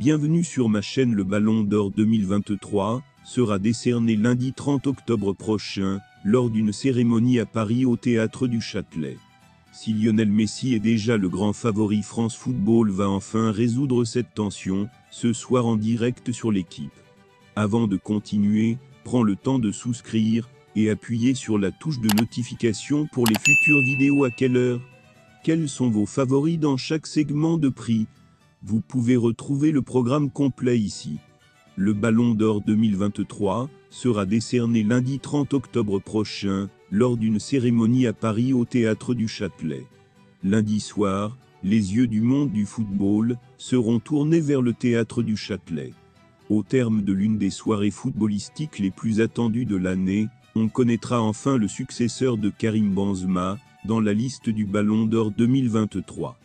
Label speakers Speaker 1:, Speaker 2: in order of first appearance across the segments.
Speaker 1: Bienvenue sur ma chaîne. Le Ballon d'Or 2023 sera décerné lundi 30 octobre prochain, lors d'une cérémonie à Paris au Théâtre du Châtelet. Si Lionel Messi est déjà le grand favori, France Football va enfin résoudre cette tension, ce soir en direct sur l'équipe. Avant de continuer, prends le temps de souscrire, et appuyer sur la touche de notification pour les futures vidéos. À quelle heure? Quels sont vos favoris dans chaque segment de prix? Vous pouvez retrouver le programme complet ici. Le Ballon d'Or 2023 sera décerné lundi 30 octobre prochain, lors d'une cérémonie à Paris au Théâtre du Châtelet. Lundi soir, les yeux du monde du football seront tournés vers le Théâtre du Châtelet. Au terme de l'une des soirées footballistiques les plus attendues de l'année, on connaîtra enfin le successeur de Karim Benzema dans la liste du Ballon d'Or 2023.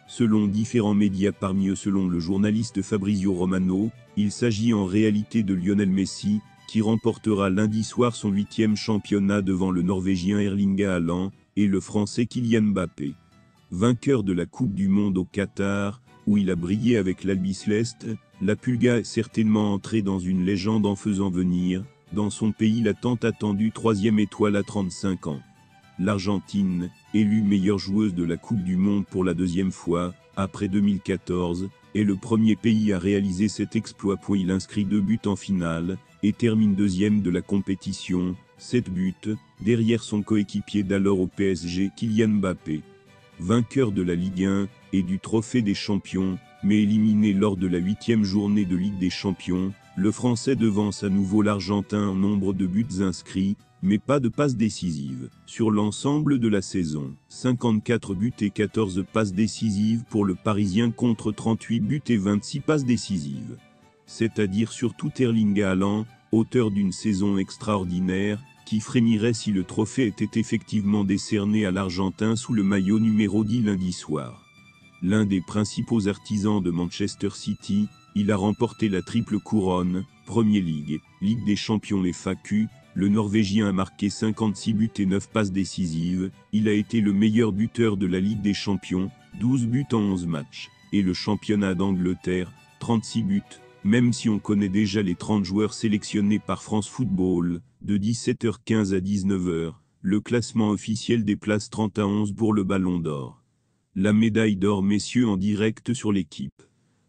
Speaker 1: Selon différents médias, parmi eux selon le journaliste Fabrizio Romano, il s'agit en réalité de Lionel Messi, qui remportera lundi soir son 8e championnat devant le Norvégien Erling Haaland et le Français Kylian Mbappé. Vainqueur de la Coupe du Monde au Qatar, où il a brillé avec l'Albiceleste, la Pulga est certainement entrée dans une légende en faisant venir, dans son pays, la tant attendue 3e étoile à 35 ans. L'Argentine, élue meilleure joueuse de la Coupe du Monde pour la 2e fois, après 2014, est le premier pays à réaliser cet exploit. Il inscrit 2 buts en finale, et termine 2e de la compétition, 7 buts, derrière son coéquipier d'alors au PSG Kylian Mbappé. Vainqueur de la Ligue 1 et du Trophée des Champions, mais éliminé lors de la 8e journée de Ligue des Champions, le Français devance à nouveau l'Argentin en nombre de buts inscrits, mais pas de passes décisives. Sur l'ensemble de la saison, 54 buts et 14 passes décisives pour le Parisien contre 38 buts et 26 passes décisives. C'est-à-dire surtout Erling Haaland, auteur d'une saison extraordinaire, qui frémirait si le trophée était effectivement décerné à l'Argentin sous le maillot numéro 10 lundi soir. L'un des principaux artisans de Manchester City, il a remporté la triple couronne, Premier League, Ligue des Champions et FAQ. Le Norvégien a marqué 56 buts et 9 passes décisives, il a été le meilleur buteur de la Ligue des Champions, 12 buts en 11 matchs, et le championnat d'Angleterre, 36 buts, même si on connaît déjà les 30 joueurs sélectionnés par France Football, de 17h15 à 19h, le classement officiel des places 30 à 11 pour le Ballon d'Or. La médaille d'or messieurs en direct sur l'équipe.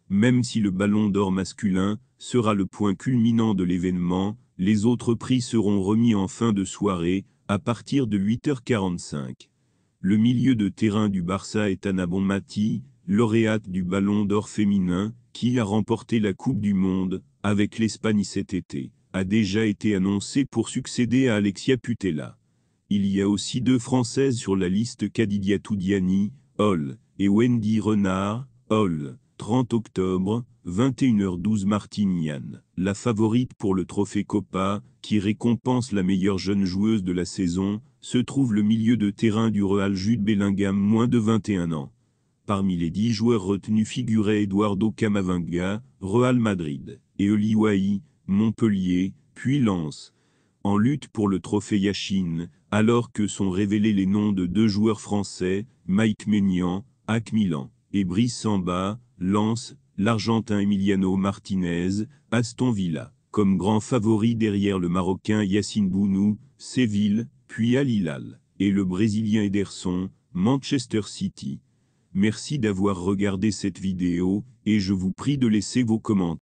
Speaker 1: Même si le Ballon d'Or masculin sera le point culminant de l'événement, les autres prix seront remis en fin de soirée, à partir de 8h45. Le milieu de terrain du Barça est Ana Bonmati, lauréate du Ballon d'Or féminin, qui a remporté la Coupe du Monde, avec l'Espagne cet été, a déjà été annoncée pour succéder à Alexia Putellas. Il y a aussi 2 Françaises sur la liste, Kadidiatou Diani, Hall, et Wendy Renard, Hall. 30 octobre, 21h12 Martiniane, la favorite pour le trophée Copa, qui récompense la meilleure jeune joueuse de la saison, se trouve le milieu de terrain du Real Jude Bellingham, moins de 21 ans. Parmi les 10 joueurs retenus figuraient Eduardo Camavinga, Real Madrid, et Oli Wahi, Montpellier, puis Lens. En lutte pour le trophée Yachine, alors que sont révélés les noms de 2 joueurs français, Mike Maignan, AC Milan, et Brice Samba, Lens, l'Argentin Emiliano Martinez, Aston Villa, comme grand favori derrière le Marocain Yacine Bounou, Séville, puis Al Hilal, et le Brésilien Ederson, Manchester City. Merci d'avoir regardé cette vidéo, et je vous prie de laisser vos commentaires.